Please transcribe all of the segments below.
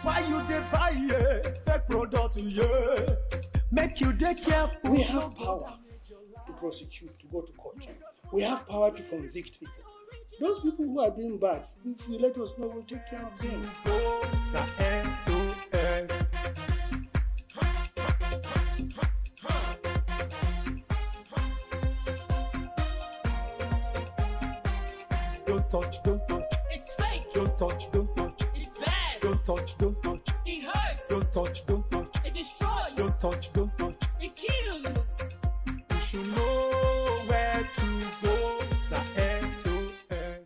Why you dey buy fake product, yeah? Make you dey careful. We have power to prosecute, to go to court. We have power to convict people. Those people who are doing bad, if you let us know, we'll take care of them. Don't touch, don't touch. It's fake. Don't touch, don't touch. It's bad. Don't touch, don't touch. It hurts. Don't touch, don't touch. It destroys. Don't touch, don't touch. It kills. You should know where to go. The SON.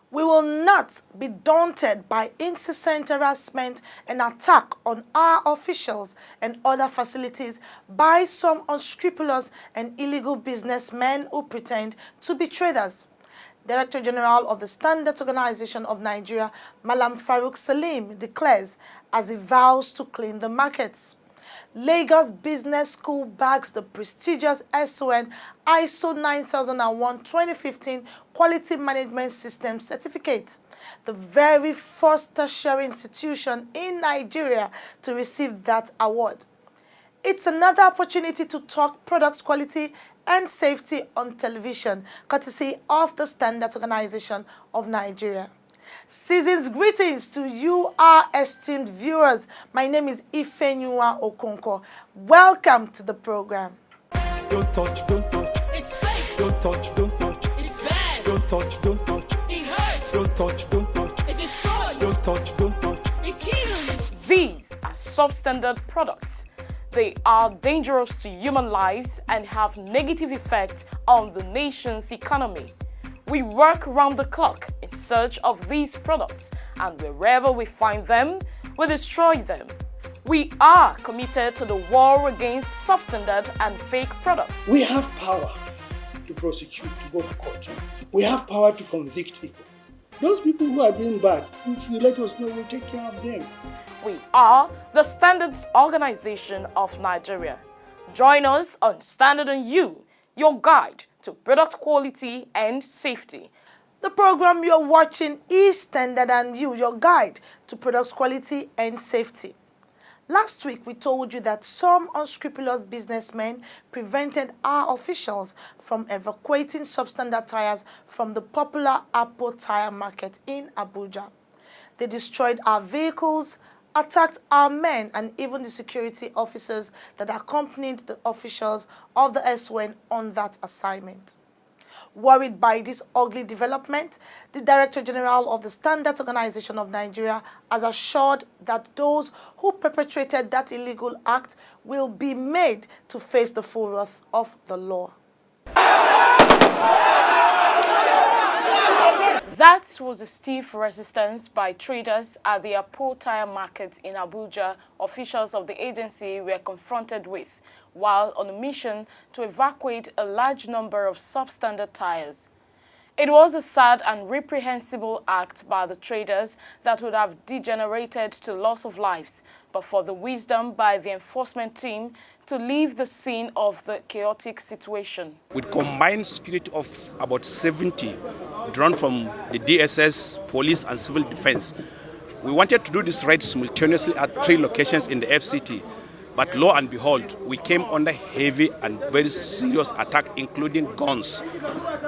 We will not be daunted by incessant harassment and attack on our officials and other facilities by some unscrupulous and illegal businessmen who pretend to be traders. Director General of the Standards Organization of Nigeria, Malam Farouk Salim, declares as he vows to clean the markets. Lagos Business School bags the prestigious SON ISO 9001-2015 Quality Management System Certificate, the very first tertiary institution in Nigeria to receive that award. It's another opportunity to talk product quality and safety on television, courtesy of the Standards Organization of Nigeria. Season's greetings to you, our esteemed viewers. My name is Ifenyua Okonkwo. Welcome to the program. Don't touch, don't touch. It's fake. Don't touch, don't touch. It's bad. Don't touch, don't touch. It hurts. Don't touch, don't touch. It destroys. Don't touch, don't touch. It kills. These are substandard products. They are dangerous to human lives and have negative effects on the nation's economy. We work round the clock in search of these products, and wherever we find them, we destroy them. We are committed to the war against substandard and fake products. We have power to prosecute, to go to court. We have power to convict people. Those people who are doing bad, if you let us know, we'll take care of them. We are the Standards Organization of Nigeria. Join us on Standard and You, your guide to product quality and safety. The program you're watching is Standard and You, your guide to product quality and safety. Last week, we told you that some unscrupulous businessmen prevented our officials from evacuating substandard tires from the popular Apple tire market in Abuja. They destroyed our vehicles, attacked our men, and even the security officers that accompanied the officials of the SON on that assignment. Worried by this ugly development, the Director General of the Standards Organization of Nigeria has assured that those who perpetrated that illegal act will be made to face the full wrath of the law. That was a stiff resistance by traders at the Apple tire market in Abuja officials of the agency were confronted with while on a mission to evacuate a large number of substandard tires. It was a sad and reprehensible act by the traders that would have degenerated to loss of lives, but for the wisdom by the enforcement team to leave the scene of the chaotic situation. With combined security of about 70 drawn from the DSS, police and civil defense, we wanted to do this raid simultaneously at 3 locations in the FCT. But lo and behold, we came under heavy and very serious attack, including guns,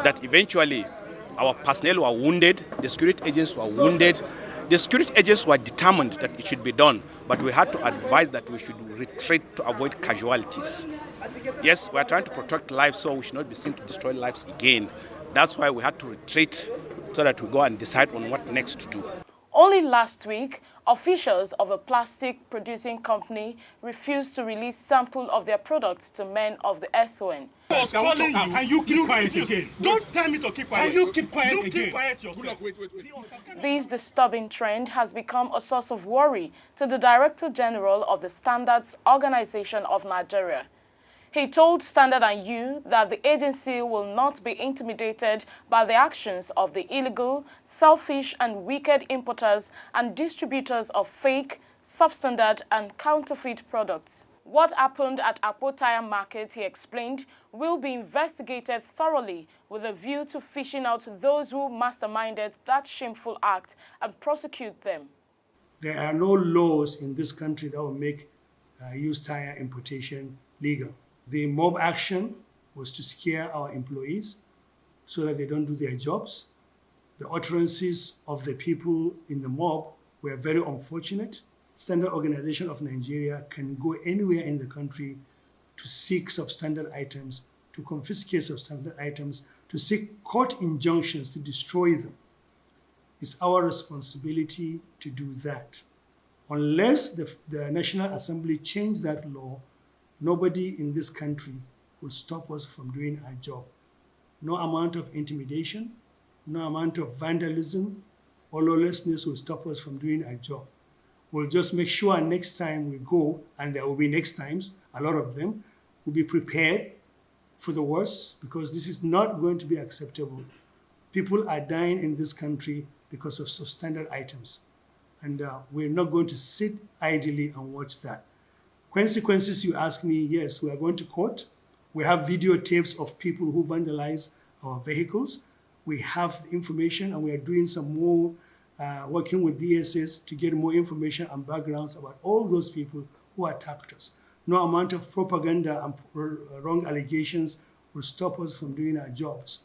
that eventually our personnel were wounded, the security agents were wounded. The security agents were determined that it should be done, but we had to advise that we should retreat to avoid casualties. Yes, we are trying to protect lives, so we should not be seen to destroy lives again. That's why we had to retreat so that we go and decide on what next to do. Only last week, officials of a plastic producing company refused to release sample of their products to men of the SON. I was calling you, and you keep quiet again. Don't tell me to keep quiet. And you keep quiet again. You keep quiet yourself. Wait. This disturbing trend has become a source of worry to the Director General of the Standards Organization of Nigeria. He told Standard and You that the agency will not be intimidated by the actions of the illegal, selfish and wicked importers and distributors of fake, substandard and counterfeit products. What happened at Apple Tire Market, he explained, will be investigated thoroughly with a view to fishing out those who masterminded that shameful act and prosecute them. There are no laws in this country that will make used tire importation legal. The mob action was to scare our employees so that they don't do their jobs. The utterances of the people in the mob were very unfortunate. Standard Organization of Nigeria can go anywhere in the country to seek substandard items, to confiscate substandard items, to seek court injunctions to destroy them. It's our responsibility to do that. Unless the National Assembly change that law, nobody in this country will stop us from doing our job. No amount of intimidation, no amount of vandalism or lawlessness will stop us from doing our job. We'll just make sure next time we go, and there will be next times, a lot of them, we'll be prepared for the worst, because this is not going to be acceptable. People are dying in this country because of substandard items. And we're not going to sit idly and watch that. Consequences, you ask me, yes, we are going to court. We have videotapes of people who vandalize our vehicles. We have the information, and we are doing some more working with DSS to get more information and backgrounds about all those people who attacked us. No amount of propaganda and wrong allegations will stop us from doing our jobs.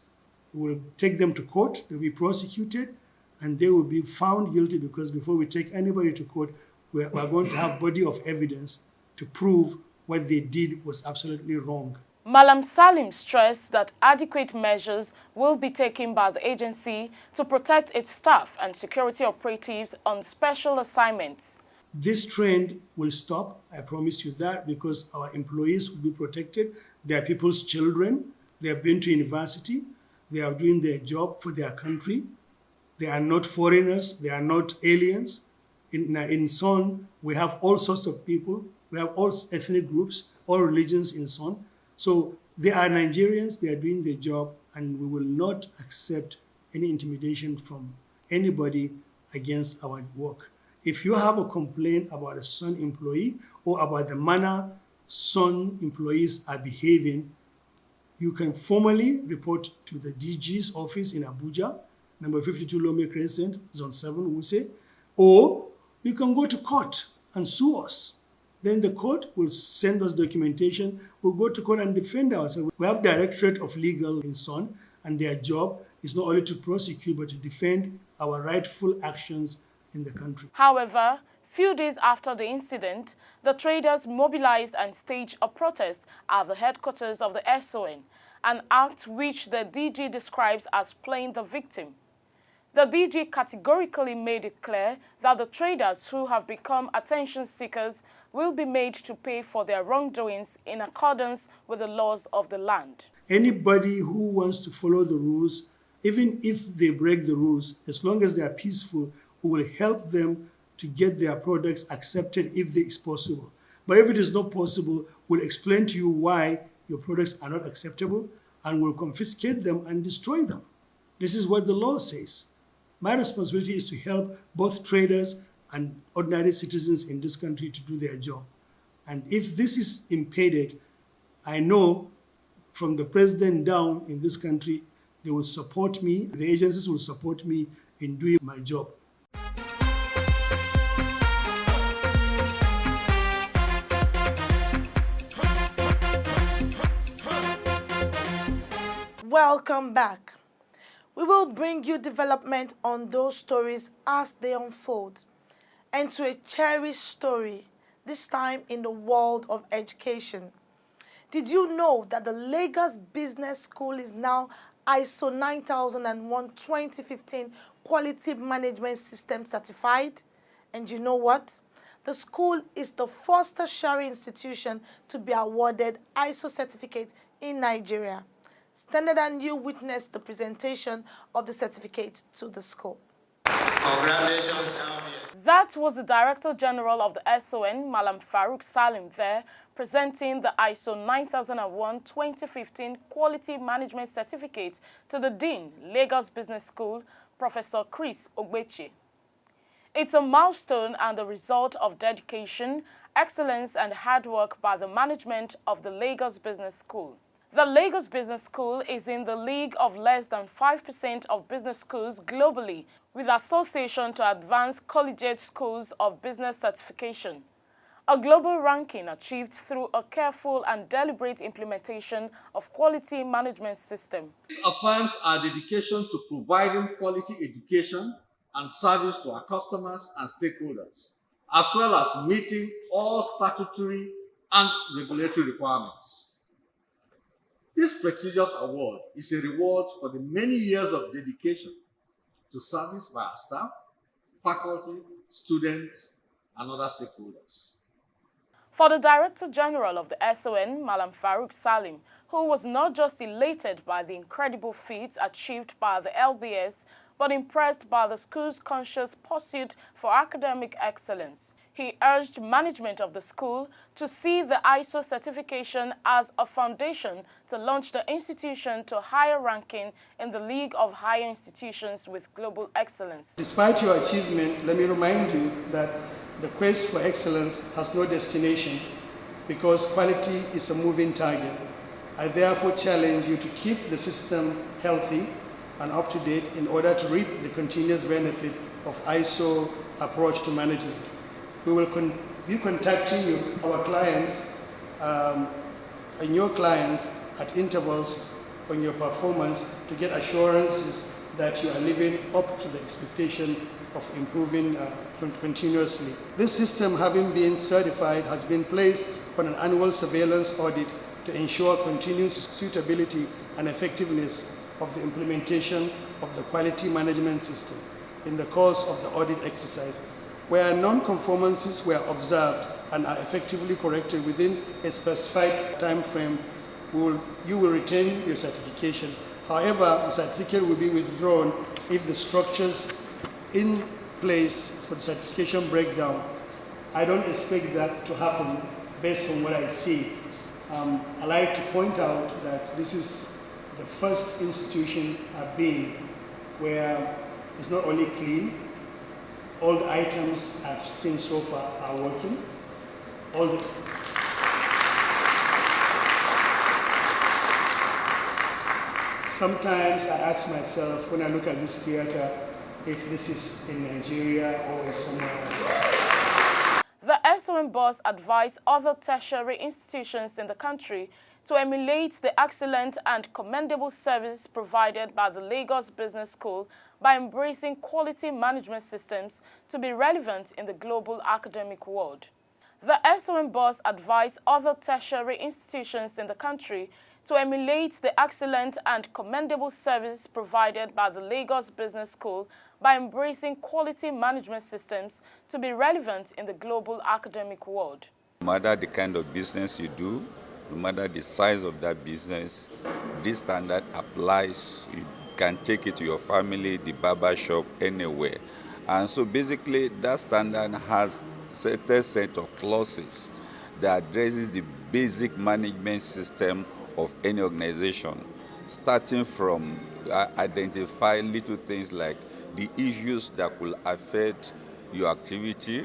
We will take them to court, they'll be prosecuted, and they will be found guilty, because before we take anybody to court, we're going to have body of evidence to prove what they did was absolutely wrong. Malam Salim stressed that adequate measures will be taken by the agency to protect its staff and security operatives on special assignments. This trend will stop, I promise you that, because our employees will be protected. They are people's children. They have been to university. They are doing their job for their country. They are not foreigners. They are not aliens. In Son, we have all sorts of people. We have all ethnic groups, all religions in Son. So they are Nigerians. They are doing their job, and we will not accept any intimidation from anybody against our work. If you have a complaint about a Son employee or about the manner Son employees are behaving, you can formally report to the DG's office in Abuja, number 52 Lome Crescent, Zone 7, Wuse, or you can go to court and sue us. Then the court will send us documentation. We'll go to court and defend ourselves. We have Directorate of Legal in Son, and their job is not only to prosecute, but to defend our rightful actions in the country. However, few days after the incident, the traders mobilized and staged a protest at the headquarters of the SON, an act which the DG describes as playing the victim. The DG categorically made it clear that the traders who have become attention seekers will be made to pay for their wrongdoings in accordance with the laws of the land. Anybody who wants to follow the rules, even if they break the rules, as long as they are peaceful, we will help them to get their products accepted if it is possible. But if it is not possible, we'll explain to you why your products are not acceptable, and we'll confiscate them and destroy them. This is what the law says. My responsibility is to help both traders and ordinary citizens in this country to do their job. And if this is impeded, I know from the president down in this country, they will support me, the agencies will support me in doing my job. Welcome back. We will bring you development on those stories as they unfold, and to a cherished story, this time in the world of education. Did you know that the Lagos Business School is now ISO 9001:2015 Quality Management System certified? And you know what? The school is the first tertiary institution to be awarded ISO certificate in Nigeria. Standard and you witnessed the presentation of the certificate to the school. Congratulations, That was the Director General of the SON, Malam Farouk Salim, there presenting the ISO 9001:2015 Quality Management Certificate to the Dean, Lagos Business School, Professor Chris Ogbechi. It's a milestone and the result of dedication, excellence, and hard work by the management of the Lagos Business School. The Lagos Business School is in the league of less than 5% of business schools globally, with Association to Advance Collegiate Schools of Business Certification, a global ranking achieved through a careful and deliberate implementation of quality management system. This affirms our dedication to providing quality education and service to our customers and stakeholders, as well as meeting all statutory and regulatory requirements. This prestigious award is a reward for the many years of dedication to service by our staff, faculty, students, and other stakeholders. For the Director General of the SON, Malam Farouk Salim, who was not just elated by the incredible feats achieved by the LBS, but impressed by the school's conscious pursuit for academic excellence, he urged management of the school to see the ISO certification as a foundation to launch the institution to higher ranking in the League of Higher Institutions with Global Excellence. Despite your achievement, let me remind you that the quest for excellence has no destination because quality is a moving target. I therefore challenge you to keep the system healthy and up to date in order to reap the continuous benefit of ISO approach to management. We will be contacting you, our clients, and your clients at intervals on your performance to get assurances that you are living up to the expectation of improving continuously. This system, having been certified, has been placed on an annual surveillance audit to ensure continuous suitability and effectiveness of the implementation of the quality management system. In the course of the audit exercise, where non-conformances were observed and are effectively corrected within a specified time frame, you will retain your certification. However, the certificate will be withdrawn if the structures in place for the certification breakdown. I don't expect that to happen based on what I see. I like to point out that this is the first institution I've been where it's not only clean, all the items I've seen so far are working. Sometimes I ask myself when I look at this theater if this is in Nigeria or is somewhere else. The SOM boss advised other tertiary institutions in the country to emulate the excellent and commendable service provided by the Lagos Business School by embracing quality management systems to be relevant in the global academic world. The SOM boss advised other tertiary institutions in the country to emulate the excellent and commendable service provided by the Lagos Business School by embracing quality management systems to be relevant in the global academic world. No matter the kind of business you do, no matter the size of that business, this standard applies. You can take it to your family, the barber shop, anywhere. And so basically that standard has a certain set of clauses that addresses the basic management system of any organization, starting from identify little things like the issues that could affect your activity,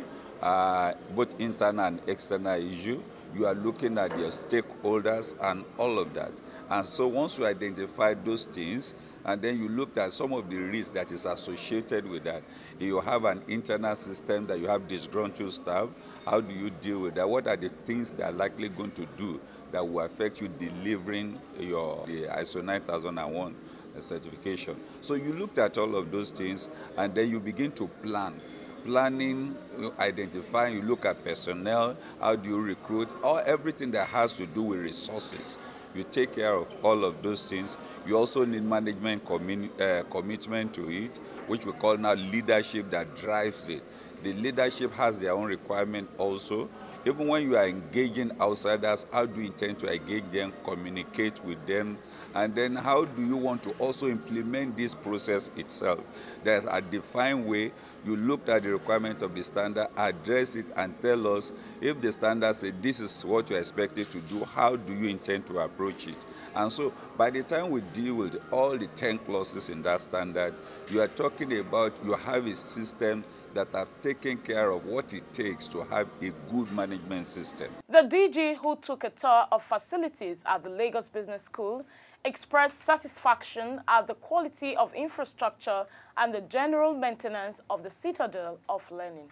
both internal and external issue. You are looking at your stakeholders and all of that. And so once you identify those things, and then you looked at some of the risks that is associated with that. You have an internal system that you have disgruntled staff. How do you deal with that? What are the things that are likely going to do that will affect you delivering the ISO 9001 certification? So you looked at all of those things, and then you begin to plan. Planning, identifying, you look at personnel, how do you recruit, everything that has to do with resources. You take care of all of those things. You also need management commitment to it, which we call now leadership that drives it. The leadership has their own requirement also. Even when you are engaging outsiders, how do you intend to engage them, communicate with them, and then how do you want to also implement this process itself? There's a defined way. You looked at the requirement of the standard, address it, and tell us if the standard says this is what you're expected to do, how do you intend to approach it? And so by the time we deal with all the 10 clauses in that standard, you are talking about you have a system that have taken care of what it takes to have a good management system. The DG, who took a tour of facilities at the Lagos Business School, expressed satisfaction at the quality of infrastructure and the general maintenance of the citadel of learning.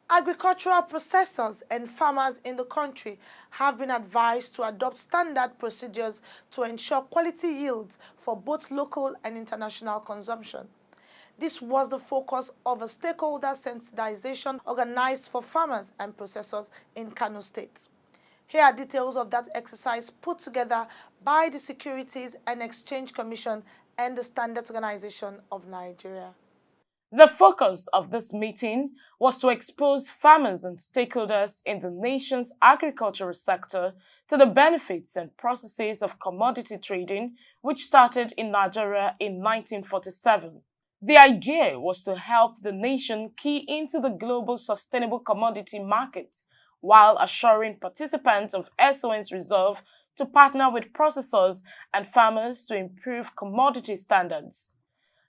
Agricultural processors and farmers in the country have been advised to adopt standard procedures to ensure quality yields for both local and international consumption. This was the focus of a stakeholder sensitization organized for farmers and processors in Kano State. Here are details of that exercise put together by the Securities and Exchange Commission and the Standards Organization of Nigeria. The focus of this meeting was to expose farmers and stakeholders in the nation's agricultural sector to the benefits and processes of commodity trading, which started in Nigeria in 1947. The idea was to help the nation key into the global sustainable commodity market while assuring participants of SON's resolve to partner with processors and farmers to improve commodity standards.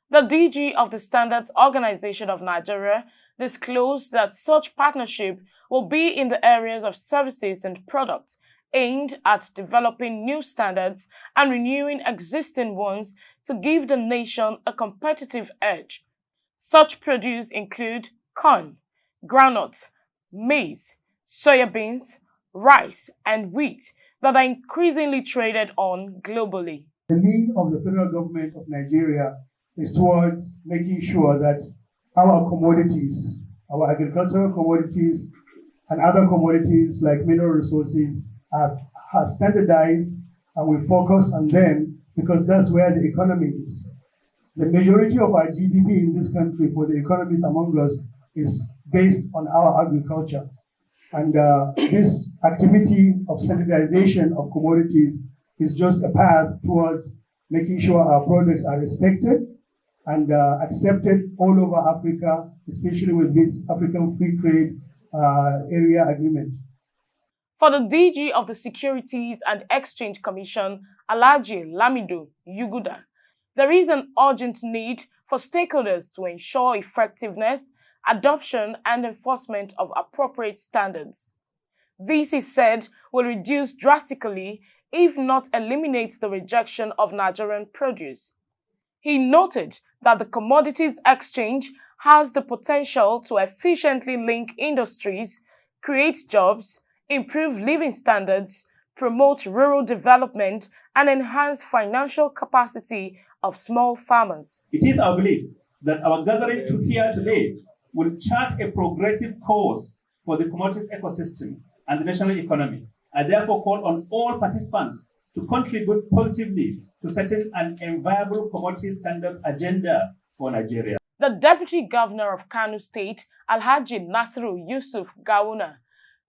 The DG of the Standards Organization of Nigeria disclosed that such partnership will be in the areas of services and products aimed at developing new standards and renewing existing ones to give the nation a competitive edge. Such produce include corn, groundnut, maize, soybeans, rice, and wheat that are increasingly traded on globally. The need of the federal government of Nigeria is towards making sure that our commodities, our agricultural commodities and other commodities like mineral resources are standardized, and we focus on them because that's where the economy is. The majority of our GDP in this country for the economies among us is based on our agriculture. And this activity of standardization of commodities is just a path towards making sure our products are respected and accepted all over Africa, especially with this African Free Trade Area Agreement. For the DG of the Securities and Exchange Commission, Alhaji Lamido Yuguda, there is an urgent need for stakeholders to ensure effectiveness, adoption, and enforcement of appropriate standards. This, he said, will reduce drastically, if not eliminate, the rejection of Nigerian produce. He noted that the commodities exchange has the potential to efficiently link industries, create jobs, improve living standards, promote rural development, and enhance financial capacity of small farmers. It is our belief that our gathering here today will chart a progressive course for the commodities ecosystem and the national economy. I therefore call on all participants to contribute positively to setting an enviable commodity standards agenda for Nigeria. The Deputy Governor of Kano State, Alhaji Nasiru Yusuf Gawuna,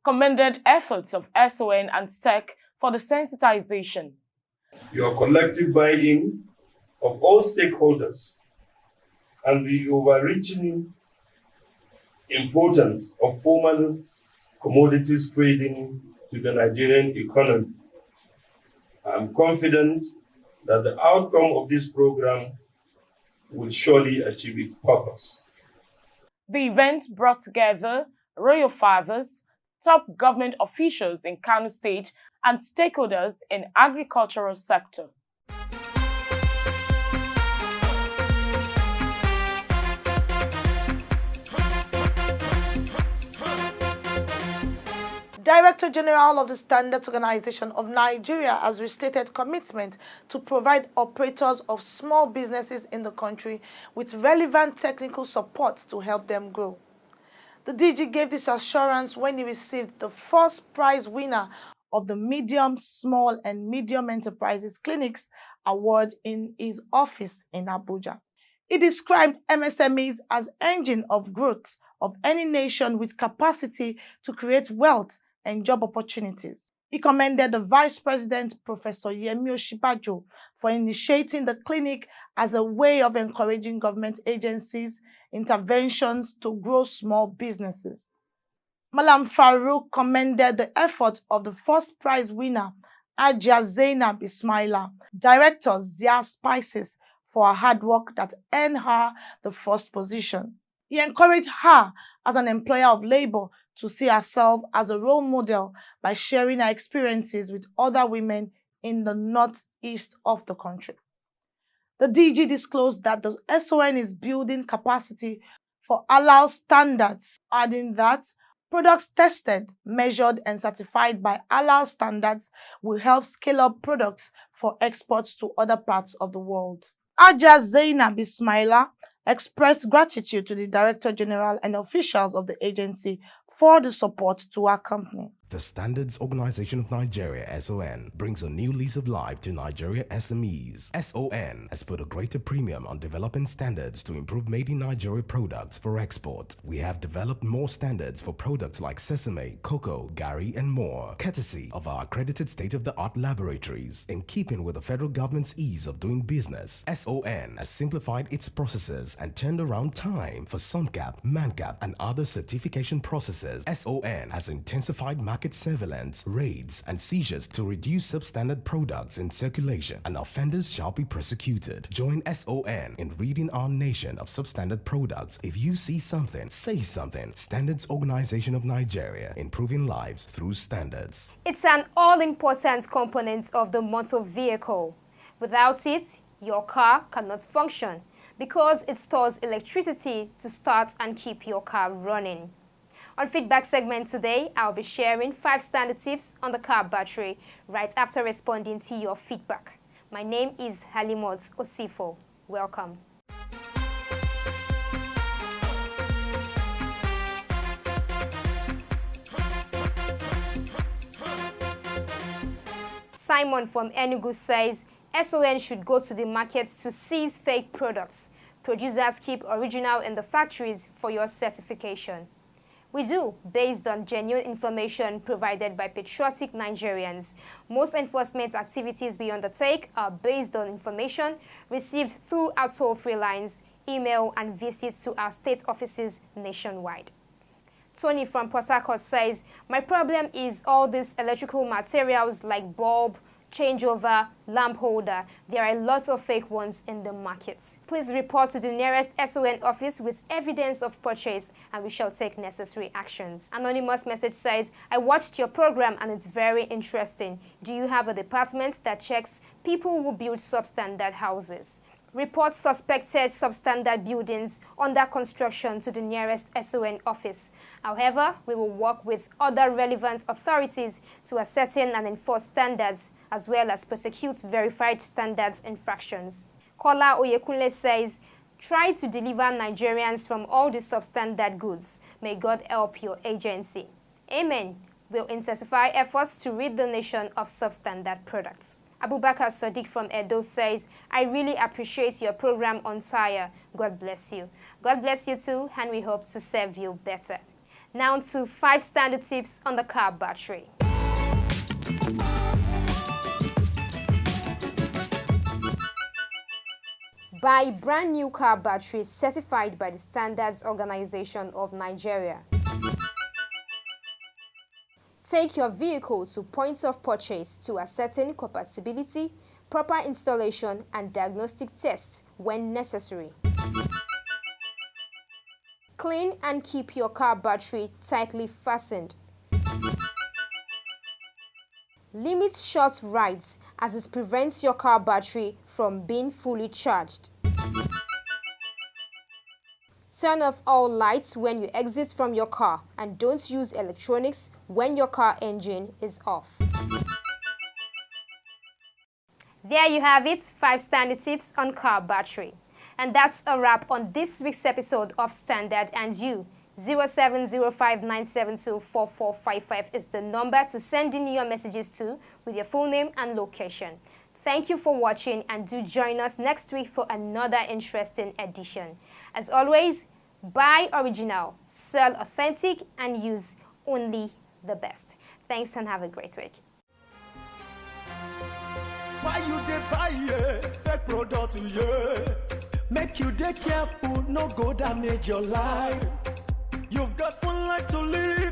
commended efforts of SON and SEC for the sensitization. Your collective buy-in of all stakeholders and the overreaching importance of formal commodities trading to the Nigerian economy. I'm confident that the outcome of this program will surely achieve its purpose. The event brought together royal fathers, top government officials in Kano State, and stakeholders in agricultural sector. Director General of the Standards Organization of Nigeria has restated commitment to provide operators of small businesses in the country with relevant technical support to help them grow. The DG gave this assurance when he received the first prize winner of the Medium, Small and Medium Enterprises Clinics Award in his office in Abuja. He described MSMEs as engine of growth of any nation with capacity to create wealth and job opportunities. He commended the Vice President, Professor Yemi Oshibajo, for initiating the clinic as a way of encouraging government agencies' interventions to grow small businesses. Malam Farouk commended the effort of the first prize winner, Ajia Zainab Ismaila, Director Zia Spices, for her hard work that earned her the first position. He encouraged her as an employer of labor to see herself as a role model by sharing her experiences with other women in the northeast of the country. The DG disclosed that the SON is building capacity for halal standards, adding that products tested, measured, and certified by halal standards will help scale up products for exports to other parts of the world. Haja Zainab Ismaila expressed gratitude to the Director General and officials of the agency for the support to our company. The Standards Organization of Nigeria, SON, brings a new lease of life to Nigeria SMEs. SON has put a greater premium on developing standards to improve made in Nigeria products for export. We have developed more standards for products like sesame, cocoa, gari, and more, courtesy of our accredited state-of-the-art laboratories. In keeping with the federal government's ease of doing business, SON has simplified its processes and turned around time for SUNCAP, MANCAP, and other certification processes. SON has intensified market surveillance, raids, and seizures to reduce substandard products in circulation, and offenders shall be prosecuted. Join SON in ridding our nation of substandard products. If you see something, say something. Standards Organization of Nigeria, improving lives through standards. It's an all-important component of the motor vehicle. Without it, your car cannot function because it stores electricity to start and keep your car running. On Feedback segment today, I'll be sharing 5 standard tips on the car battery right after responding to your feedback. My name is Halimot Osifo. Welcome. Simon from Enugu says, SON should go to the markets to seize fake products. Producers keep original in the factories for your certification. We do, based on genuine information provided by patriotic Nigerians. Most enforcement activities we undertake are based on information received through our toll-free lines, email, and visits to our state offices nationwide. Tony from Port Harcourt says, my problem is all these electrical materials like bulb, changeover, lamp holder. There are lots of fake ones in the market. Please report to the nearest SON office with evidence of purchase and we shall take necessary actions. Anonymous message says, I watched your program and it's very interesting. Do you have a department that checks people who build substandard houses? Report suspected substandard buildings under construction to the nearest SON office. However, we will work with other relevant authorities to ascertain and enforce standards as well as prosecute verified standards infractions. Kola Oyekunle says, try to deliver Nigerians from all the substandard goods. May God help your agency. Amen. We'll intensify efforts to rid the nation of substandard products. Abubakar Sadiq from Edo says, I really appreciate your program on tire. God bless you. God bless you too, and we hope to serve you better. Now to 5 standard tips on the car battery. Buy brand new car batteries certified by the Standards Organization of Nigeria. Take your vehicle to points of purchase to ascertain compatibility, proper installation, and diagnostic tests when necessary. Clean and keep your car battery tightly fastened. Limit short rides as it prevents your car battery from being fully charged. Turn off all lights when you exit from your car and don't use electronics when your car engine is off. There you have it, 5 standard tips on car battery. And that's a wrap on this week's episode of Standard and You. 07059724455 is the number to send in your messages to with your full name and location. Thank you for watching and do join us next week for another interesting edition. As always, buy original, sell authentic, and use only the best. Thanks and have a great week. Why you dey buy fake product, make you dey careful, no go damage your life. You've got one life to live.